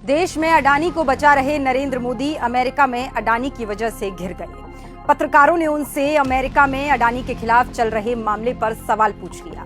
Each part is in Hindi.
देश में अडानी को बचा रहे नरेंद्र मोदी अमेरिका में अडानी की वजह से घिर गए। पत्रकारों ने उनसे अमेरिका में अडानी के खिलाफ चल रहे मामले पर सवाल पूछ लिया।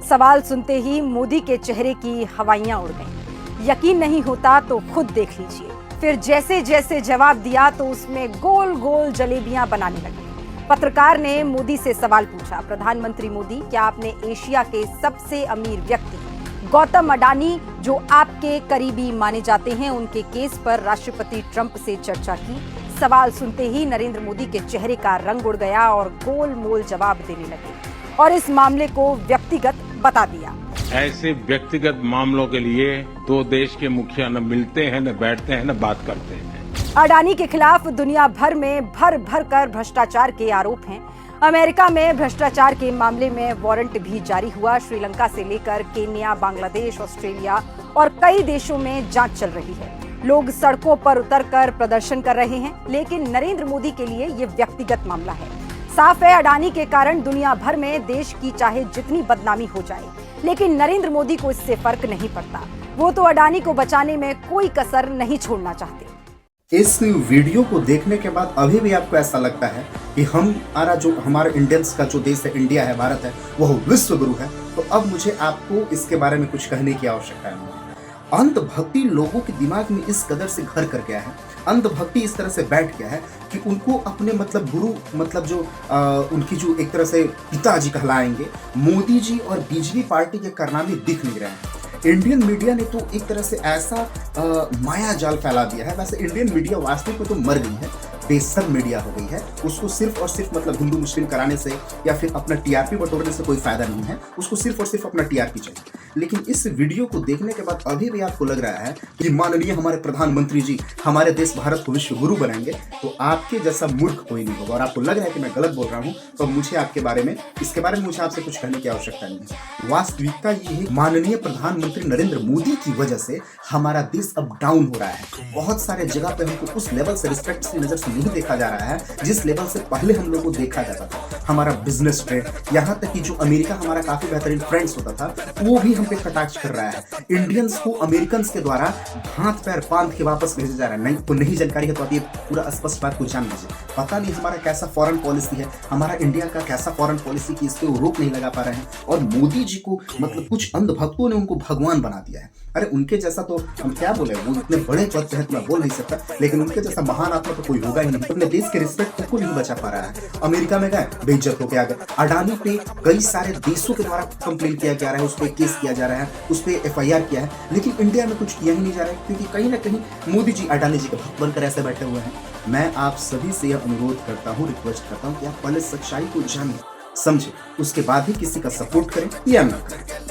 सवाल सुनते ही मोदी के चेहरे की हवाइयां उड़ गईं। यकीन नहीं होता तो खुद देख लीजिए। फिर जैसे जैसे जवाब दिया तो उसमें गोल गोल जलेबियां बनाने लगे। पत्रकार ने मोदी से सवाल पूछा, प्रधानमंत्री मोदी, क्या आपने एशिया के सबसे अमीर व्यक्ति गौतम अडानी, जो आपके करीबी माने जाते हैं, उनके केस पर राष्ट्रपति ट्रंप से चर्चा की? सवाल सुनते ही नरेंद्र मोदी के चेहरे का रंग उड़ गया और गोल मोल जवाब देने लगे और इस मामले को व्यक्तिगत बता दिया। ऐसे व्यक्तिगत मामलों के लिए दो देश के मुखिया न मिलते हैं, न बैठते हैं, न बात करते हैं। अडानी के खिलाफ दुनिया भर में भर भर कर भ्रष्टाचार के आरोप हैं। अमेरिका में भ्रष्टाचार के मामले में वारंट भी जारी हुआ। श्रीलंका से लेकर केन्या, बांग्लादेश, ऑस्ट्रेलिया और कई देशों में जांच चल रही है। लोग सड़कों पर उतरकर प्रदर्शन कर रहे हैं, लेकिन नरेंद्र मोदी के लिए ये व्यक्तिगत मामला है। साफ है, अडानी के कारण दुनिया भर में देश की चाहे जितनी बदनामी हो जाए, लेकिन नरेंद्र मोदी को इससे फर्क नहीं पड़ता। वो तो अडानी को बचाने में कोई कसर नहीं छोड़ना चाहते। इस वीडियो को देखने के बाद अभी भी आपको ऐसा लगता है कि हमारा इंडियंस का जो देश है, इंडिया है, भारत है, वह विश्व गुरु है, तो अब मुझे आपको इसके बारे में कुछ कहने की आवश्यकता नहीं है। अंधभक्ति लोगों के दिमाग में इस कदर से घर कर गया है, अंधभक्ति इस तरह से बैठ गया है कि उनको अपने गुरु उनकी जो एक तरह से पिताजी कहलाएंगे, मोदी जी और बीजेपी पार्टी के कारनामे दिख नहीं रहे हैं। इंडियन मीडिया ने तो एक तरह से ऐसा माया जाल फैला दिया है। वैसे इंडियन मीडिया वास्तविक में तो मर गई है, बेसर मीडिया हो गई है। उसको सिर्फ और सिर्फ हिंदू मुस्लिम कराने से या फिर अपना टीआरपी बटोरने से कोई फायदा नहीं है। उसको सिर्फ और सिर्फ अपना टीआरपी चाहिए। लेकिन इस वीडियो को देखने के बाद अभी भी आपको लग रहा है कि माननीय हमारे प्रधानमंत्री जी हमारे देश भारत को विश्व गुरु बनाएंगे, तो आपके जैसा मूर्ख कोई नहीं होगा। और आपको लग रहा है कि मैं गलत बोल रहा हूँ, तो मुझे इसके बारे में मुझे आपसे कुछ कहने की आवश्यकता नहीं है। वास्तविकता ये है, माननीय प्रधानमंत्री नरेंद्र मोदी की वजह से हमारा देश अब डाउन हो रहा है। बहुत सारे जगह पे हमको उस लेवल से रिस्पेक्ट की नजर से नहीं देखा जा रहा है जिस लेवल से पहले हम लोगों को देखा जाता था। हमारा बिजनेस फ्रेंड, यहाँ तक कि जो अमेरिका हमारा काफी बेहतरीन फ्रेंड्स होता था, वो भी हम पे कटाक्ष कर रहा है। इंडियंस को अमेरिकन के द्वारा हाथ पैर बांध के वापस भेजा जा रहा है। नहीं तो नहीं जानकारी है तो आप ये पूरा स्पष्ट बात को जान लीजिए। पता नहीं हमारा कैसा फॉरेन पॉलिसी है, हमारा इंडिया का कैसा फॉरेन पॉलिसी की इस पे रोक नहीं लगा पा रहे हैं। और मोदी जी को कुछ अंधभक्तों ने उनको भगवान बना दिया है। अरे उनके जैसा तो हम क्या बोले, वो इतने बड़े पद पे है तो मैं बोल नहीं सकता, लेकिन उनके जैसा महान आत्मा तो कोई होगा ही नहीं। अपने देश के रिस्पेक्ट को नहीं बचा पा रहा है। अमेरिका में गए, बेइज्जत होकर आ गए। अडानी पे कई सारे देशों के द्वारा कंप्लेन किया जा रहा है, उस पर केस किया जा रहा है, उस पर एफआईआर किया है, लेकिन इंडिया में कुछ किया ही नहीं जा रहा है, क्योंकि कहीं ना कहीं मोदी जी अडानी जी के भक्त बनकर ऐसे बैठे हुए हैं। मैं आप सभी से यह अनुरोध करता हूँ, रिक्वेस्ट करता हूँ कि आप पहले सच्चाई को जानिए, समझे, उसके बाद ही किसी का सपोर्ट करें या ना करें।